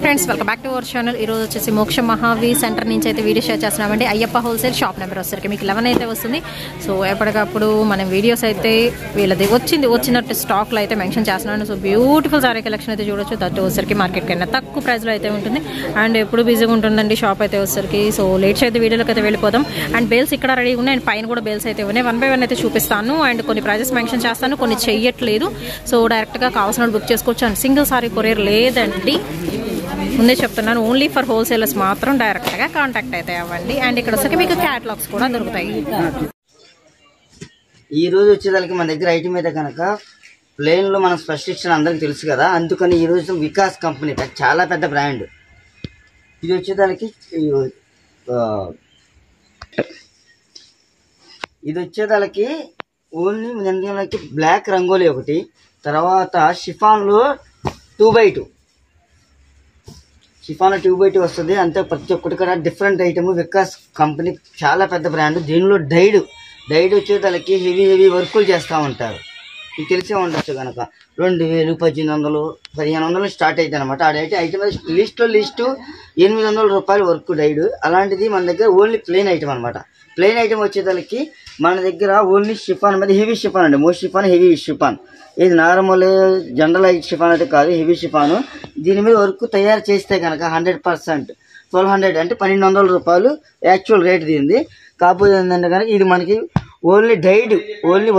Friends welcome back to our channel. ఈరోజు వచ్చేసి మోక్ష మహావీర్ సెంటర్ నుంచి అయితే వీడియో షేర్ చేస్తున్నామండి. అయ్యప్ప హోల్సేల్ షాప్ నెంబర్ వచ్చేసరికి మీకు 11 అయితే వస్తుంది. సో ఎప్పటికప్పుడు మనం వీడియోస్ అయితే వీళ్ళది వచ్చినట్టు స్టాక్లో అయితే మెన్షన్ చేస్తున్నాను. సో బ్యూటిఫుల్ సారీ కలెక్షన్ అయితే చూడొచ్చు. దట్ వచ్చేసరికి మార్కెట్ కన్నా తక్కువ ప్రైస్లో అయితే ఉంటుంది అండ్ ఎప్పుడు బిజీగా ఉంటుందండి షాప్ అయితే వచ్చేసరికి. సో లేట్స్ అయితే వీడియోలోకి అయితే వెళ్ళిపోదాం. అండ్ బేల్స్ ఇక్కడ రెడీగా ఉన్నాయి అండ్ పైన కూడా బేల్స్ అయితే ఉన్నాయి. 1 by 1 అయితే చూపిస్తాను అండ్ కొన్ని ప్రైజెస్ మెన్షన్ చేస్తాను, కొన్ని చెయ్యట్లేదు. సో డైరెక్ట్గా కావాల్సిన బుక్ చేసుకోవచ్చు అండ్ సింగిల్ సారీ కొరియర్ లేదండి, ముందే చెప్తున్నాను. ఓన్లీ ఫర్ హోల్సేలర్స్ మాత్రం డైరెక్ట్గా కాంటాక్ట్ అయితే అవ్వండి. అండ్ ఇక్కడ వచ్చేసరికి మీకు క్యాటలాగ్స్ కూడా దొరుకుతాయి. ఈ రోజు వచ్చేదానికి మన దగ్గర ఐటమ్ అయితే కనుక ప్లేన్లో మనం స్పెషలిస్ట్ అందరికి తెలుసు కదా, అందుకని ఈ రోజు వికాస్ కంపెనీ చాలా పెద్ద బ్రాండ్. ఇది వచ్చేదానికి ఓన్లీ బ్లాక్ రంగోలీ ఒకటి, తర్వాత షిఫాన్లో 2x2 షిఫాన్లో 2x2 వస్తుంది. అంతే ప్రతి ఒక్కటి కూడా డిఫరెంట్ ఐటమ్. వికాస్ కంపెనీ చాలా పెద్ద బ్రాండ్. దీనిలో డైడ్ వచ్చేదానికి హెవీ వర్కులు చేస్తూ ఉంటారు, మీకు తెలిసే ఉండొచ్చు కనుక. 2000, 1800, 1500 స్టార్ట్ అవుతాయి అనమాట. ఆడైతే ఐటమ్ లిస్టు 800 రూపాయలు వర్క్ డైడ్. అలాంటిది మన దగ్గర ఓన్లీ ప్లెయిన్ ఐటమ్ అనమాట. ప్లెయిన్ ఐటమ్ వచ్చేదానికి మన దగ్గర ఓన్లీ షిఫాన్ మీద హెవీ షిఫాన్ అండి. Most chiffon, heavy chiffon. ఇది నార్మల్ జనరల్ షిఫాన్ అయితే కాదు, హెవీ షిఫాను. దీని మీద వర్క్ తయారు చేస్తే కనుక 100% 1200 అంటే 1200 రూపాయలు యాక్చువల్ రేట్ దీనిది. కాకపోతే ఏంటంటే కనుక ఇది మనకి ఓన్లీ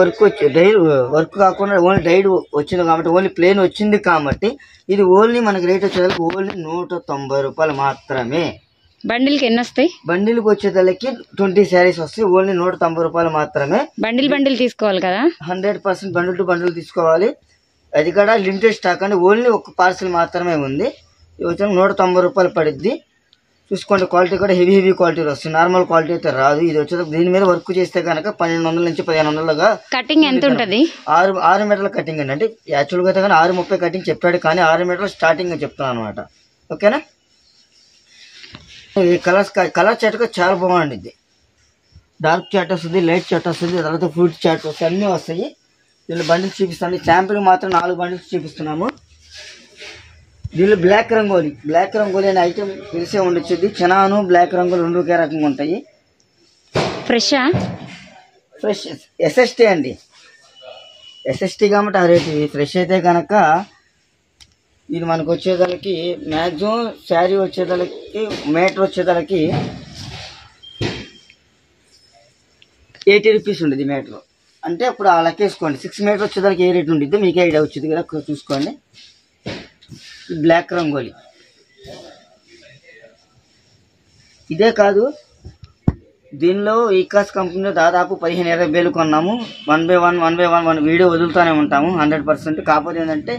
వర్క్ కాకుండా ఓన్లీ డైడ్ వచ్చింది కాబట్టి, ఓన్లీ ప్లేన్ వచ్చింది కాబట్టి ఇది ఓన్లీ మనకి రేట్ వచ్చేదానికి ఓన్లీ 190 రూపాయలు మాత్రమే. బండిల్కి ఎన్ని వస్తాయి? బండిల్కి వచ్చేదానికి 20 శారీస్ వస్తాయి. ఓన్లీ 190 రూపాయలు మాత్రమే. బండిల్ తీసుకోవాలి కదా, 100% బండిల్ టు బండిల్ తీసుకోవాలి. అది కూడా లిమిటెడ్ స్టాక్ అండి, ఓన్లీ ఒక పార్సల్ మాత్రమే ఉంది. ఇది వచ్చి 190 రూపాయలు పడుద్ది. చూసుకోండి, క్వాలిటీ కూడా హెవీ క్వాలిటీలో వస్తుంది, నార్మల్ క్వాలిటీ అయితే రాదు. ఇది వచ్చేది దీని మీద వర్క్ చేస్తే కనుక 1200 నుంచి 1500గా. కటింగ్ ఎంత ఉంటుంది? 6 మీటర్ల కటింగ్ అండి. అంటే యాక్చువల్గా అయితే కానీ 630 కటింగ్ చెప్పాడు, కానీ 6 మీటర్లు స్టార్టింగ్ చెప్తాను అనమాట. ఓకేనా. ఈ కలర్ చాట్ కూడా చాలా బాగుంటుంది. డార్క్ చాట్ వస్తుంది, లైట్ చాట్ వస్తుంది, తర్వాత ఫ్రూట్ చాట్ వస్తుంది, అన్నీ వస్తాయి. దీనిలో బండిల్స్ చూపిస్తాను. శాంపుల్ మాత్రం 4 బండిల్స్ చూపిస్తున్నాము. దీనిలో బ్లాక్ రంగోలీ అనే ఐటమ్ తెలిసే ఉండొచ్చు. చనాను బ్లాక్ రంగోలీ 2 ఒకే రకంగా ఉంటాయి. ఫ్రెష్ ఎస్ఎస్టీ అండి. ఎస్ఎస్టీ కాబట్టి ఆ రేటు. ఫ్రెష్ అయితే కనుక ఇది మనకు వచ్చేదానికి మ్యాక్సిమం శారీ వచ్చేదానికి మీటర్ వచ్చేదానికి 80 రూపీస్ ఉండేది మీటర్. అంటే అప్పుడు ఆ లెక్కేసుకోండి. 6 మీటర్ వచ్చేదానికి ఏ రేట్ ఉండిద్దో మీకే ఐడియా వచ్చింది కదా, చూసుకోండి. బ్లాక్ రంగోలీ ఇదే కాదు, దీనిలో వికాస్ కంపెనీలో దాదాపు 15-20 వేలు కొన్నాము. 1 by 1 వీడియో వదులుతూనే ఉంటాము 100%. కాకపోతే ఏంటంటే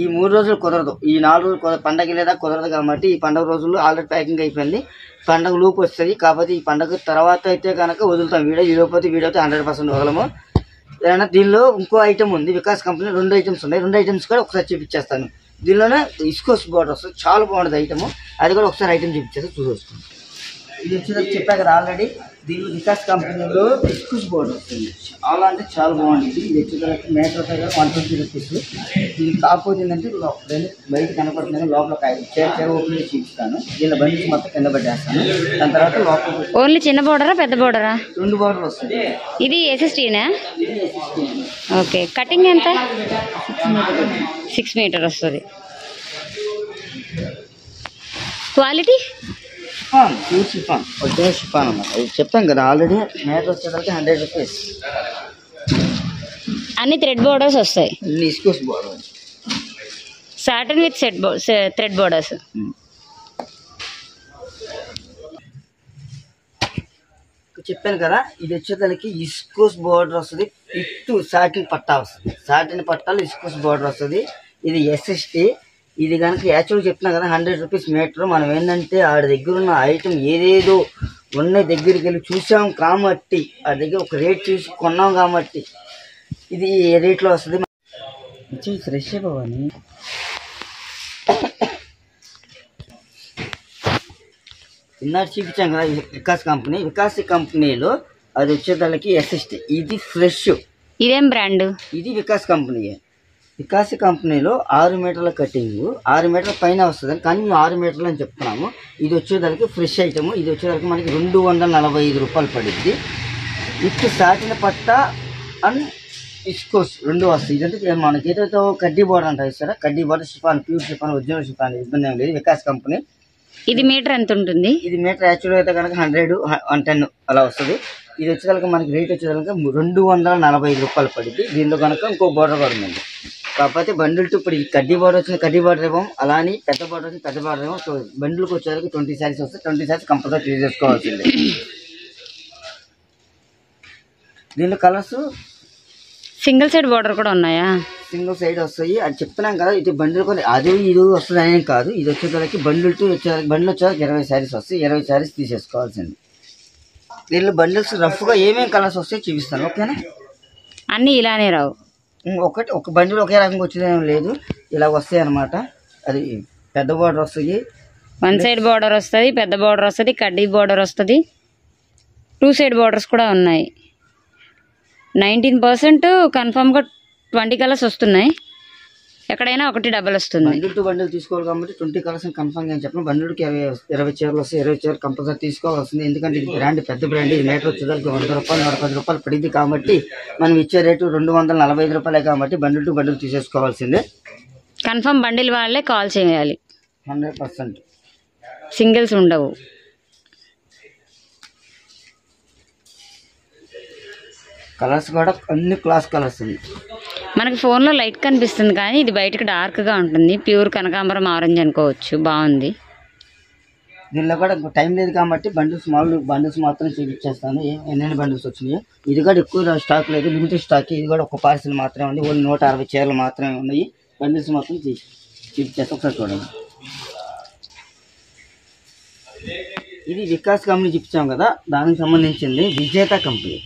ఈ 3 రోజులు కుదరదు, ఈ 4 రోజులు పండగ లేదా కుదరదు కాబట్టి ఈ పండగ రోజుల్లో ఆల్రెడీ ప్యాకింగ్ అయిపోయింది. పండగ లూపు వస్తుంది కాకపోతే ఈ పండగ తర్వాత అయితే కనుక వదులుతాం వీడియో. వీడియో అయితే 100% వదలము. ఏదైనా దీనిలో ఇంకో ఐటమ్ ఉంది. వికాస్ కంపెనీ 2 ఐటమ్స్ ఉన్నాయి. 2 ఐటమ్స్ కూడా ఒకసారి చూపించేస్తాను. దీనిలోనే ఇస్కోస్ బోర్డర్ వస్తుంది, చాలా బాగుంటుంది ఐటమ్. అది కూడా ఒకసారి ఐటమ్ చూపించేస్తే చూసుకోండి. ఇది వచ్చేది చెప్పా కదా ఆల్రెడీ. దీనిలో వికాస్ కంపెనీలో ఇస్కోస్ బోర్డర్ వస్తుంది, చాలా అంటే చాలా బాగుంటుంది. ఇది వచ్చేసరికి మీటర్ 120 రూపీస్. దీనికి కాకపోతే ఏంటంటే బయట కనపడుతుంది, లోపల చీర ఓపెన్ చేసి చూపిస్తాను. దీనిలో బండి మొత్తం కింద పెట్టేస్తాను. దాని తర్వాత లోపల ఓన్లీ చిన్న బోర్డరా పెద్ద బోర్డరా? 2 బోర్డర్ వస్తుంది. ఇది ఎస్ఎస్టీనా? ఓకే. కటింగ్ ఎంత? 6 మీటర్ వస్తుంది. Quality pure chiffon, original chiffon అన్నమాట. ఇది చెప్తాం కదా ఆల్రెడీ. మీటర్ వచ్చేసరికి 100 రూపీస్. అన్ని థ్రెడ్ బోర్డర్స్ వస్తాయి. Viscose border, satin with thread borders. చెప్పాను కదా, ఇది వచ్చేదానికి ఇస్కోస్ బోర్డర్ వస్తుంది. సాటిన్ పట్టా వస్తుంది. సాటిన్ పట్టాలు ఇస్కోస్ బోర్డర్ వస్తుంది. ఇది ఎస్ఎస్టీ. ఇది కనుక యాక్చువల్గా చెప్తున్నా కదా 100 రూపీస్ మీటర్. మనం ఏంటంటే ఆడి దగ్గర ఉన్న ఐటమ్ ఏదేదో ఉన్న దగ్గరికి వెళ్ళి చూసాం కాబట్టి, ఆ దగ్గర ఒక రేట్ చూసి కొన్నాం కాబట్టి ఇది ఏ రేట్లో వస్తుంది. ఫ్రెష్ బావని ఇన్నాడు చూపించాం కదా వికాస్ కంపెనీలో. అది వచ్చేదానికి ఎస్ఎస్టీ. ఇది ఫ్రెష్. ఇదేం బ్రాండ్? ఇది వికాస్ కంపెనీ. వికాస్ కంపెనీలో 6 మీటర్ల కటింగ్ 6 మీటర్ల పైన వస్తుంది, కానీ మేము 6 మీటర్లు అని చెప్తున్నాము. ఇది వచ్చేదానికి ఫ్రెష్ ఐటమ్. ఇది వచ్చేదానికి మనకి 245 రూపాయలు పడుద్ది. విత్ సాటిన్ పట్ట అండ్ ఇస్కోస్ 2 వస్తాయి. ఇదంటే మనకి ఏదైతే కడ్డీ బోర్డర్ అంటారు ఇస్తారా, కడ్డీ border chiffon, pure chiffon, original chiffon, ఇబ్బంది ఏం లేదు. వికాస్ కంపెనీ. ఇది మీటర్ ఎంత ఉంటుంది? ఇది మీటర్ యాక్చువల్గా అయితే కనుక 100, 110 అలా వస్తుంది. ఇది వచ్చేదానికి మనకి రేట్ వచ్చేదానికి 245 రూపాయలు పడుద్ది. దీనిలో కనుక ఇంకో బోర్డర్ కూడా ఉంది. కాకపోతే బండిల్ టు ఇప్పుడు ఈ కడ్డీ బోర్డర్ వచ్చిన కడ్డీ బోర్డర్ ఏమో, అలా అని పెద్ద బోర్డర్ వచ్చిన పెద్ద బోర్డర్ ఏమో. సో బండిల్కి వచ్చేదానికి 20 శారీస్ వస్తాయి. 20 శారీస్ కంపల్సరీ యూజ్ చేసుకోవాల్సిందే. దీనిలో కలర్స్ సింగిల్ సైడ్ బోర్డర్ కూడా ఉన్నాయా? సింగిల్ సైడ్ వస్తాయి. అది చెప్తున్నాం కదా, ఇది బండిల్ కొన్ని అది ఇది వస్తుంది అనేం కాదు. ఇది వచ్చేసరికి బండిల్ టు వచ్చేసరికి బండిల్ వచ్చేసరికి 20 శారీస్ వస్తాయి. 20 శారీస్ తీసేసుకోవాల్సింది. దీనిలో బండిల్స్ రఫ్గా ఏమేమి కలర్స్ వస్తాయో చూపిస్తాను, ఓకేనా? అన్నీ ఇలానే రావు. ఒక బండిల్ ఒకే రకంగా వచ్చేదేం లేదు, ఇలా వస్తాయి అన్నమాట. అది పెద్ద బోర్డర్ వస్తాయి, 1 సైడ్ బోర్డర్ వస్తుంది, పెద్ద బోర్డర్ వస్తుంది, కడ్డీ బోర్డర్ వస్తుంది, 2 సైడ్ బోర్డర్స్ కూడా ఉన్నాయి. 19% కన్ఫామ్గా 20 కలర్స్ వస్తున్నాయి. ఎక్కడైనా 1 డబల్ వస్తుంది. బండిల్ టు బండిల్ తీసుకోవాలి కాబట్టి 20 కలర్స్ కన్ఫామ్గా అని చెప్పిన. బండిల్కి 20 చీరలు వస్తాయి. 20 చీరలు కంపల్సరీ తీసుకోవాల్సింది. ఎందుకంటే ఇది బ్రాండ్, పెద్ద బ్రాండ్. ఇది మీటర్ వచ్చేదానికి 100 రూపాయలు, 110 రూపాయలు పడింది కాబట్టి మనం ఇచ్చే రేటు 245 రూపాయలే కాబట్టి బండిల్ టు బండిల్ తీసేసుకోవాల్సిందే. కన్ఫామ్ బండిల్ వాళ్ళే కాల్ చేయాలి. 100% సింగిల్స్ ఉండవు. కలర్స్ కూడా అన్ని క్లాస్ కలర్స్ ఉంది. మనకి ఫోన్లో లైట్ కనిపిస్తుంది కానీ ఇది బయటకు డార్క్గా ఉంటుంది. ప్యూర్ కనకాంబరం ఆరెంజ్ అనుకోవచ్చు. బాగుంది. దీనిలో కూడా టైం లేదు కాబట్టి బండిల్స్ మాత్రం చూపించేస్తాను ఎన్ని బండిల్స్ వచ్చినాయి. ఇది కూడా ఎక్కువ స్టాక్ లేదు, లిమిటెడ్ స్టాక్. ఇది కూడా ఒక పార్సిల్ మాత్రమే ఉంది. ఓన్లీ 160 చీరలు మాత్రమే ఉన్నాయి. బండిల్స్ మాత్రం చూపించేస్తాం, ఒకసారి చూడండి. ఇది వికాస్ కంపెనీ చూపించాం కదా, దానికి సంబంధించింది విజేత కంపెనీ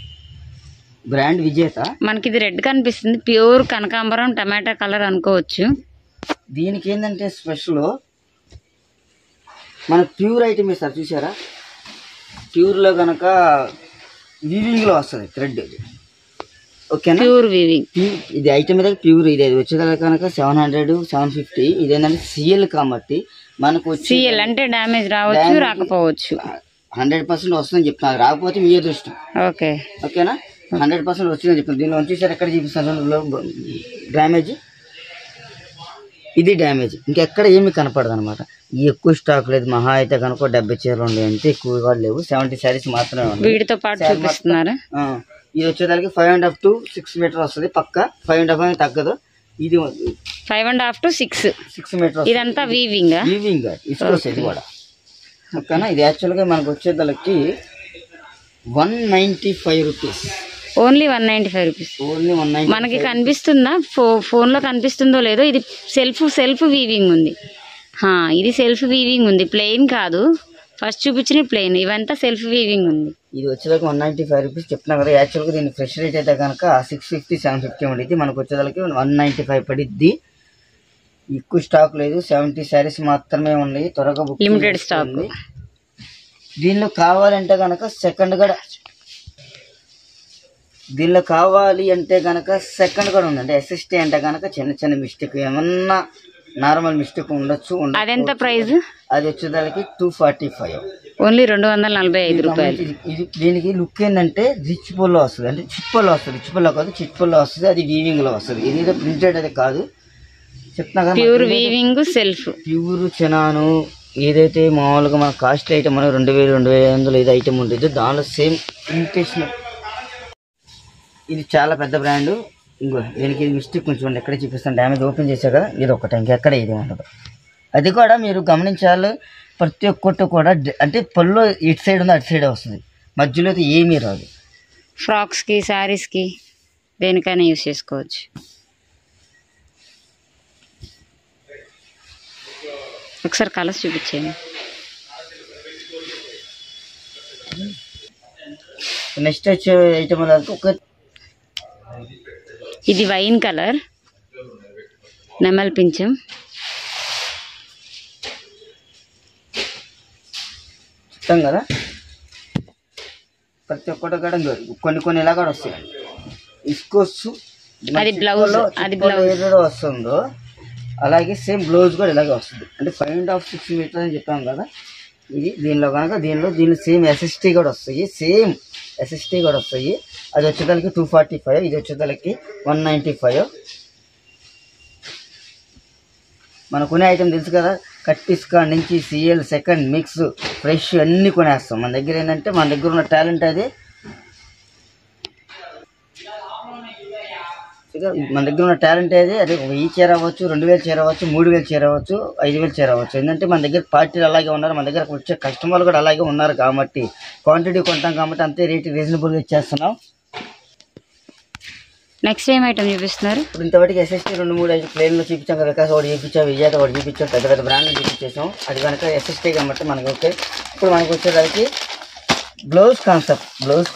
బ్రాండ్. విజేత మనకి ఇది రెడ్ కనిపిస్తుంది. ప్యూర్ కనకాంబరం టమాటా కలర్ అనుకోవచ్చు. దీనికి ఏంటంటే స్పెషల్ మన ప్యూర్ ఐటమ్ ఇస్తారు చూసారా. ప్యూర్లో కనుక వీవింగ్లో వస్తుంది థ్రెడ్. ఓకేనా, ప్యూర్ వీవింగ్. ఇది ఐటమ్ మీద ప్యూర్. ఇది వచ్చేదాకా కనుక 700, 750. ఇది ఏంటంటే సిఎల్ కాబట్టి మనకు సిఎల్ అంటే డ్యామేజ్ రావచ్చు, రాకపోవచ్చు. 100% వస్తుందని చెప్తున్నారు. రాకపోతే మీ అదృష్టం. ఓకే, ఓకేనా. 100% వచ్చిందని చెప్తాను. దీనిలో వచ్చేసరి ఎక్కడ చూపిస్తాను డ్యామేజ్. ఇది డ్యామేజ్, ఇంకెక్కడ ఏమి కనపడదు అనమాట. ఈ ఎక్కువ స్టాక్ లేదు. మహా అయితే కనుక 70 చీరలు ఉన్నాయి అంతే, ఎక్కువగా లేవు. 70 శారీస్ మాత్రమే ఉన్నాయి. వీటితో పాటు చూపిస్తున్నారు. ఇది వచ్చేదానికి 5.5 to 6 మీటర్ వస్తుంది పక్క. 5.5 అని తగ్గదు. ఇది 5.5 to 6 మీటర్. ఇదంతా వీవింగ్ ఇది కూడా. ఓకేనా. ఇది యాక్చువల్గా మనకు వచ్చేదానికి 195 రూపీస్. Only 195 rupees. ఓన్లీ 195. మనకి కనిపిస్తుందా? ఫోన్లో కనిపిస్తుందో లేదో. ఇది సెల్ఫ్ వీవింగ్ ఉంది. ఇది సెల్ఫ్ వీవింగ్ ఉంది, ప్లెయిన్ కాదు. ఫస్ట్ చూపించిన ప్లెయిన్, ఇవంతా సెల్ఫ్ వీవింగ్ ఉంది. ఇది వచ్చేదాకా 195 రూపీస్ చెప్తున్నా కదా. యాక్చువల్గా దీని ఫ్రెష్ రేట్ అయితే కనుక 650, 750 ఉండిద్ది. మనకు వచ్చేదానికి 195 పడిద్ది. ఎక్కువ స్టాక్ లేదు. 70 శారీస్ మాత్రమే ఉన్నాయి. త్వరగా బుక్, లిమిటెడ్ స్టాక్. దీనిలో కావాలంటే కనుక సెకండ్ కూడా, దీనిలో కావాలి అంటే కనుక సెకండ్ కూడా ఉందండి. SST అంటే కనుక చిన్న మిస్టేక్, ఏమన్నా నార్మల్ మిస్టేక్ ఉండొచ్చు. అదెంత ప్రైస్? అది వచ్చేదానికి 245. ఓన్లీ 245 రూపాయలు. దీనికి లుక్ ఏంటంటే రిచ్ పొల్లో వస్తుంది. అంటే చిట్ పొల్లో వస్తుంది. రిచ్ పొల్లో కాదు, చిట్ పొల్లో వస్తుంది. అది వీవింగ్ లో వస్తుంది. ఇది ఏదో ప్రింటెడ్ అది కాదు, చెప్తున్నా కదా. ప్యూర్ వీవింగ్, సెల్ఫ్ ప్యూర్ చెనాను. ఏదైతే మామూలుగా మన కాస్ట్ ఐటమ్ మనకు 2000, 2500 ఏదో ఐటమ్ ఉంటుంది, దానిలో సేమ్ ఇమిటేషన్. ఇది చాలా పెద్ద బ్రాండ్. ఇంకో దీనికి మిస్టేక్ కొంచెం ఎక్కడ చూపిస్తాను. డ్యామేజ్ ఓపెన్ చేసా కదా, ఇది ఒకటి, ఇంకెక్కడ ఇది ఉండదు. అది కూడా మీరు గమనించాలి. ప్రతి ఒక్కటి కూడా అంటే పళ్ళు ఇటు సైడ్ ఉంది, అటు సైడే వస్తుంది. మధ్యలో అయితే ఏమీ రాదు. ఫ్రాక్స్కి, శారీస్కి, దేనికైనా యూస్ చేసుకోవచ్చు. ఒకసారి కలర్స్ చూపించేయండి. నెక్స్ట్ వచ్చే ఐటమ్ ఒక ఇది వైన్ కలర్, నెమల్ పింఛం. చెప్తాం కదా, ప్రతి ఒక్కటి కూడా కొన్ని ఇలా కూడా వస్తాయి. ఇస్కోస్ అది బ్లౌజ్, అది బ్లౌజ్ ఏదో వస్తుందో అలాగే సేమ్ బ్లౌజ్ కూడా ఇలాగే వస్తుంది. అంటే 5.5-6 మీటర్స్ అని చెప్పాం కదా. ఇది దీనిలో కనుక దీనిలో సేమ్ ఎస్ఎస్టీ కూడా వస్తాయి, సేమ్ ఎస్ఎస్టీ కూడా వస్తాయి. అది వచ్చేదానికి 245, ఇది వచ్చేదానికి 195. మనకునే ఐటమ్ తెలుసు కదా, కట్టిస్ కాడ నుంచి సిఎల్, సెకండ్, మిక్స్, ఫ్రెష్ అన్నీ కొనేస్తాం. మన దగ్గర ఏంటంటే మన దగ్గర ఉన్న టాలెంట్ అది. మన దగ్గర ఉన్న టాలెంట్ అది 1000 చీర అవ్వచ్చు, 2000 చీర అవ్వచ్చు, 3000 చీర అవ్వచ్చు, 5000 చీర అవ్వచ్చు. ఏంటంటే మన దగ్గర పార్టీలు అలాగే ఉన్నారు, మన దగ్గర వచ్చే కస్టమర్లు కూడా అలాగే ఉన్నారు కాబట్టి క్వాంటిటీ కొంటాం కాబట్టి అంతే రేటు రీజనబుల్గా ఇచ్చేస్తున్నాం. నెక్స్ట్ ఏం ఐటమ్ చూపిస్తున్నారు? ఇప్పుడు ఇంతవరకు ఎస్ఎస్టీ 2-3 ప్లేన్లో చూపించాం కదా. వికాస్ ఒకటి చూపించాం, విజేత ఒకటి చూపించాం, పెద్ద పెద్ద బ్రాండ్లు చూపించేసాం. అది కనుక ఎస్ఎస్టీ కాబట్టి మనకి ఓకే. ఇప్పుడు మనకు వచ్చేసరికి బ్లౌజ్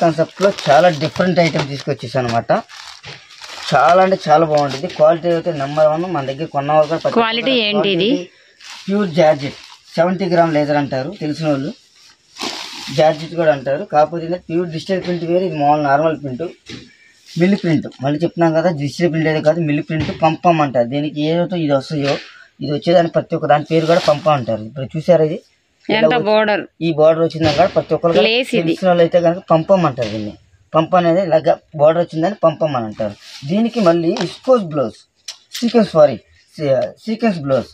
కాన్సెప్ట్లో చాలా డిఫరెంట్ ఐటమ్ తీసుకొచ్చేసాం అనమాట. చాలా అంటే చాలా బాగుంటుంది. క్వాలిటీ అయితే నెంబర్ 1. మన దగ్గర కొన్న వాళ్ళు కూడా క్వాలిటీ ఏంటి? ఇది ప్యూర్ జార్జెట్, 70 గ్రామ్ లేజర్ అంటారు తెలిసిన వాళ్ళు, జార్జెట్ కూడా అంటారు. కాకపోతే ప్యూర్ డిజిటల్ ప్రింట్ వేరు, ఇది మామూలు నార్మల్ ప్రింట్, మిల్ ప్రింట్. మళ్ళీ చెప్తున్నాం కదా, డిజిటల్ ప్రింట్ అయితే కాదు, మిల్ ప్రింట్. పంపం అంటారు దీనికి. ఏదైతే ఇది వస్తాయో ఇది వచ్చేదాన్ని ప్రతి ఒక్క దాని పేరు కూడా పంపం అంటారు. ఇప్పుడు చూసారా ఇది బోర్డర్, ఈ బోర్డర్ వచ్చిందని కూడా ప్రతి ఒక్కరు తెలిసిన వాళ్ళు అయితే కనుక పంపం అంటారు దీన్ని. పంప అనేది ఇలాగా బార్డర్ వచ్చిందని పంపం అని అంటారు. దీనికి మళ్ళీ విస్కోస్ బ్లౌజ్, సీక్వెన్స్ బ్లౌజ్,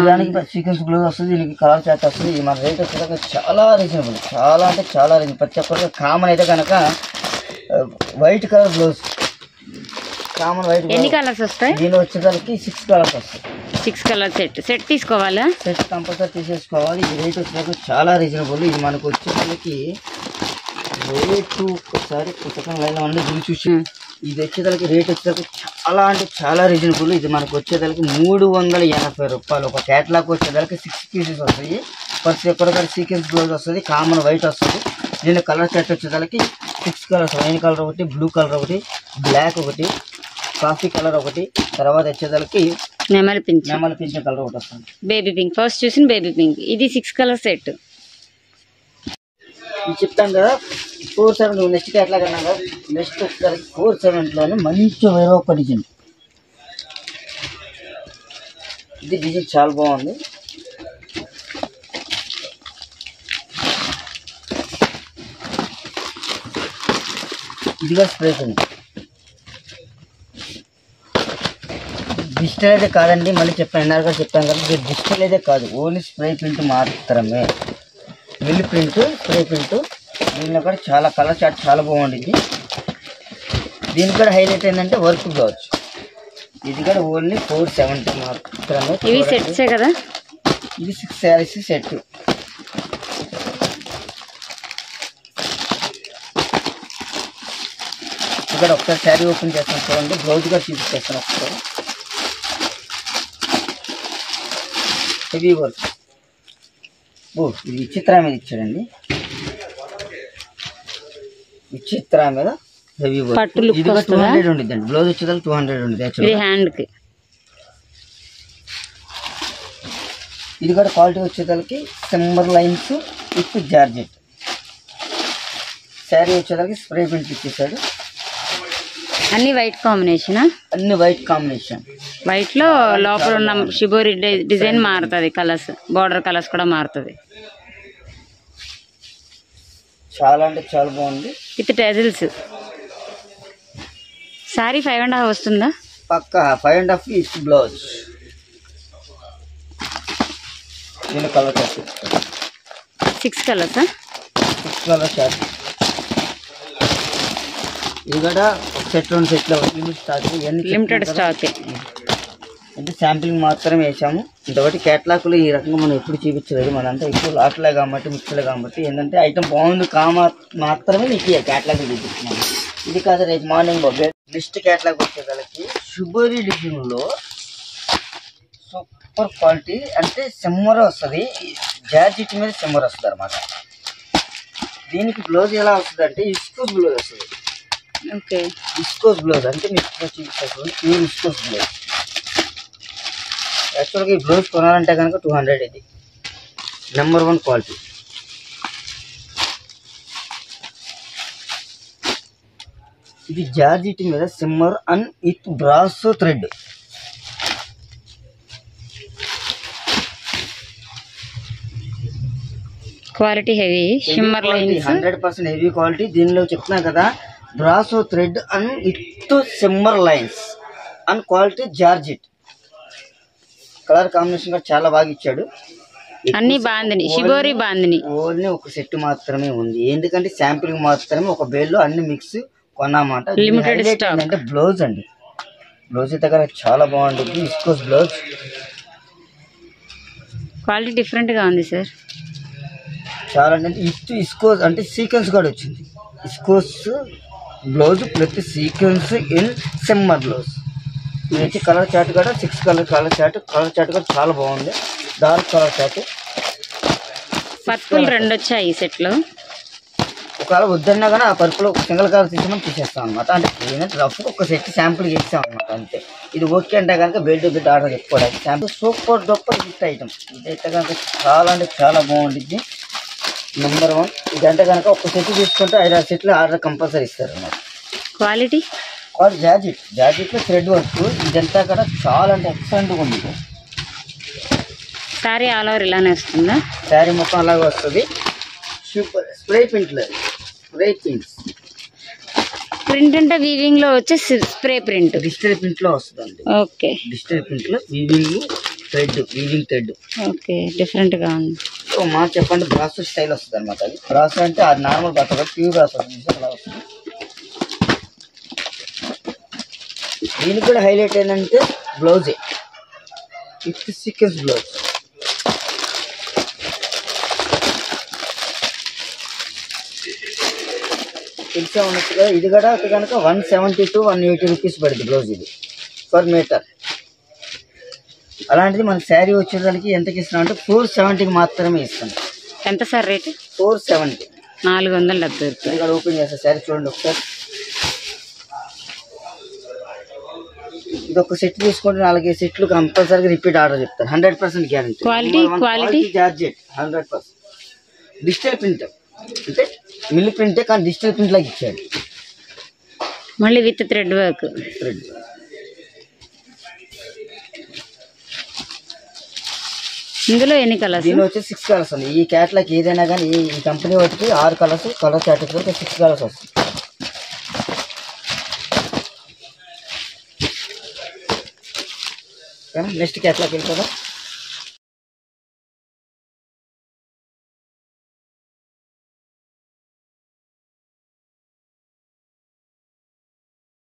దానికి సీక్వెన్స్ బ్లౌజ్ వస్తుంది. దీనికి కలర్ చార్ట్ వస్తుంది. ఇది మన రేట్ వచ్చేదాకా చాలా రీజనబుల్, చాలా అంటే చాలా రీజనబుల్. ప్రతి ఒక్కరికి కామన్ అయితే కనుక white colour blouse, common white. ఎన్ని కలర్స్ వస్తాయి? దీనిలో వచ్చేసరికి 6 కలర్స్ వస్తాయి. 6 కలర్ సెట్ తీసుకోవాలా? సెట్ కంపల్సరీ తీసేసుకోవాలి. ఈ రేట్ వచ్చేసరికి చాలా రీజనబుల్. ఇది మనకు వచ్చేసరికి రేటు ఒకసారి సెకండ్ లైన్లో అన్నీ చూసి, ఇది వచ్చేసరికి రేట్ వచ్చేసరికి చాలా అంటే చాలా రీజనబుల్. ఇది మనకు వచ్చేసరికి 380 రూపాయలు. ఒక క్యాట్లాగ్ వచ్చేసరికి 6 పీసెస్ వస్తాయి. ప్రతి ఒక్కరికైనా సీక్వెన్స్ బ్లౌజ్ వస్తుంది, కామన్ వైట్ వస్తుంది. దీని కలర్ సెట్ వచ్చేసరికి 6 కలర్స్, వైన్ కలర్ ఒకటి, బ్లూ కలర్ ఒకటి, బ్లాక్ ఒకటి, కాఫీ కలర్ ఒకటి, తర్వాత వచ్చేసరికి నెమలి పింఛన్ కలర్ ఒకటి వస్తుంది. బేబీ పింక్, ఫస్ట్ చూసిన బేబీ పింక్. ఇది 6 కలర్ సెట్. ఇది చెప్తాను కదా 470. నెక్స్ట్ ఎట్లా కన్నా కదా, నెక్స్ట్ వచ్చేసరికి 470లోనే మంచి వేరే ఒక డిజైన్. ఇది డిజైన్ చాలా బాగుంది. ఇదిగా స్ప్రే ప్రింట్, డిజిటల్ అయితే కాదండి. మళ్ళీ చెప్పాను, ఎన్ఆర్గా చెప్పాను కదా, ఇది డిజిటల్ అయితే కాదు, ఓన్లీ స్ప్రే ప్రింట్ మాత్రమే. Mill print, spray print. దీనిలో కూడా చాలా కలర్ చార్ట్ చాలా బాగుంటుంది. దీనికి కూడా హైలైట్ ఏంటంటే వర్క్ బ్లౌజ్. ఇది కూడా ఓన్లీ 470 మాత్రమే. ఇవి సెట్సే కదా, ఇది 6 శారీస్ సెట్. ఇక్కడ ఒకసారి శారీ ఓపెన్ చేస్తాను చూడండి, బ్లౌజ్ కూడా చూపించేస్తాను ఒకసారి. Heavy work. ఇది విచిత్ర మీద ఇచ్చాడండి, విచిత్ర మీద హెవీ వర్క్. ఇది 200 ఉండిద్దండి. బ్లౌజ్ వచ్చేదానికి 200 ఉంది హ్యాండ్కి. ఇది కూడా క్వాలిటీ వచ్చేదానికి సింబర్ లైన్స్ విత్ జార్జెట్. శారీ వచ్చేదానికి స్ప్రే ప్రింట్ ఇచ్చేసాడు. అన్ని వైట్ కాంబినేషన్, అన్ని వైట్ కాంబినేషన్. వైట్ లో లోపల ఉన్న షిబోరి డిజైన్ మారుతుంది, కలర్స్, బార్డర్ కలర్స్ కూడా మారుతుంది. చాలా అంటే చాలా బాగుంది. విత్ టెజిల్స్. సారీ 5.5 వస్తుందా? పక్కా 5.5 ఇస్ బ్లౌజ్. దీని కలర్ 6 కలర్స్, 6 కలర్ షార్ట్. ఇది కూడా ఒక సెట్ 2 సెట్లు లిమిటెడ్ స్టాక్. అంటే శాంపిలింగ్ మాత్రమే వేసాము. ఇంతవరకు క్యాట్లాగ్లో ఈ రకంగా మనం ఎప్పుడు చూపించలేదు. మనంతా ఎక్కువ లాట్లే కాబట్టి, మిక్స్లే కాబట్టి ఏంటంటే ఐటమ్ బాగుంది మాత్రమే నీకు క్యాట్లాగ్ చూపిస్తున్నాను. ఇది కాదు రేపు మార్నింగ్ నెక్స్ట్ క్యాట్లాగ్ వచ్చేదానికి షుబరీ డిజైన్లో సూపర్ క్వాలిటీ. అంటే సిమ్మర్ వస్తుంది, జార్జెట్ మీద సిమ్మర్ వస్తుంది అనమాట. దీనికి బ్లౌజ్ ఎలా వస్తుంది అంటే విస్కోస్ బ్లౌజ్ వస్తుంది. ఓకే, విస్కోస్ బ్లౌజ్ అంటే మీకు చూపిస్తాను. Pure viscose blouse. యాక్చువల్గా ఈ బ్లౌజ్ కొనాలంటే కనుక 200. ఇది నెంబర్ 1 క్వాలిటీ. ఇది జార్జిట్ మీద shimmer and with brasso thread. Quality heavy shimmer lines 100% heavy quality. దీనిలో చెప్తున్నా కదా brasso thread and with shimmer lines and quality georgette. Colour combination కూడా చాలా బాగా ఇచ్చాడు. అన్ని బాందిని షిబోరి బాందిని. ఓన్లీ ఒక సెట్ మాత్రమే ఉంది, ఎందుకంటే శాంపిల్ మాత్రమే ఒక బేల్లో అన్ని మిక్స్ కొన్నామాట. Limited stock. అంటే బ్లౌజ్ అండి, బ్లౌజ్ దగ్గర చాలా బాగుంటుంది. విస్కోస్ బ్లౌజ్ క్వాలిటీ డిఫరెంట్ గా ఉంది సార్. చాలా అంటే విస్కోస్ అంటే సీక్వెన్స్ కూడా వచ్చింది. Viscose blouse plus sequence in shimmer blouse. ఇది వచ్చి కలర్ చార్ట్ కూడా 6 కలర్ చార్ట్ కూడా చాలా బాగుంది. Dark colour chart. పర్పుల్ 2 వచ్చాయి ఈ సెట్ లో. ఒకవేళ వద్దన్నా కానీ ఆ పర్పుల్ సింగిల్ కలర్ తీసామని తీసేస్తాం అనమాట. అంటే ఏంటంటే రఫ్ ఒక సెట్ శాంపుల్ చేస్తాం అనమాట అంతే. ఇది ఓకే అంటే కనుక బెల్ట్ బిట్ ఆర్డర్ చెప్పుకోవడానికి శాంపుల్ సూపర్ డొప్పర్ గిఫ్ట్ ఐటమ్. ఇదైతే కనుక చాలా అంటే చాలా బాగుంటుంది. నెంబర్ 1. ఇదంటే కనుక ఒక సెట్ తీసుకుంటే 5-6 సెట్లు ఆర్డర్ కంపల్సరీ ఇస్తారు అన్నమాట. క్వాలిటీ జార్జిట్లో థ్రెడ్ వర్క్. ఇదంతా కూడా చాలా అంటే ఎక్సలెంట్గా ఉంది. సారీ ఆల్ ఓవర్ ఇలానే వస్తుందా? శారీ మొత్తం అలాగే వస్తుంది. Super spray prints. ప్రింట్ అంటే వీవింగ్ లో వచ్చే స్ప్రే ప్రింట్, డిజిటల్ ప్రింట్ లో వస్తుంది. ఓకే, డిజిటల్ ప్రింట్ లో వీవింగ్ థ్రెడ్. ఓకే, డిఫరెంట్ గా ఉంది. సో మా చెప్పండి బ్రాసో స్టైల్ వస్తుంది అనమాట. అది బ్రాసో అంటే అది నార్మల్ బ్రాసో కాదు, ప్యూర్ బ్రాసో అలా వస్తుంది. దీనికి కూడా హైలైట్ ఏంటంటే బ్లౌజే విత్ సీక్వెన్స్ బ్లౌజ్. తెలిసే ఉన్నట్టుగా ఇది కూడా కనుక 170 to 180 రూపీస్ పడుతుంది బ్లౌజ్ ఇది పర్ మీటర్. అలాంటిది మన శారీ వచ్చేదానికి ఎంతకి ఇస్తున్నాం అంటే 470కి మాత్రమే ఇస్తాం. ఎంత సార్ రేటు? 470. 470 రూపాయలు. ఇక్కడ ఓపెన్ చేస్తా శారీ చూడండి ఒకసారి. ఇది ఒక సెట్ తీసుకుంటే 4 సెట్లు కంపల్సరీగా రిపీట్ ఆర్డర్ చెప్తారు. 100% guarantee. Quality georgette 100%. Digital print అంటే మిల్ ప్రింటే కానీ డిజిటల్ ప్రింట్ లాగా ఇచ్చాడు. మళ్ళీ విత్ థ్రెడ్ వర్క్. ఇందులో ఎన్ని కలర్స్? దీనిలో వచ్చి 6 కలర్స్ ఉంది. ఈ క్యాట్లాగ్ ఏదైనా కానీ ఈ కంపెనీ వాటికి 6 కలర్స్, కలర్ చార్ట్ 6 కలర్స్ వస్తాయి. Next catalogue వెళ్ళిపోదా.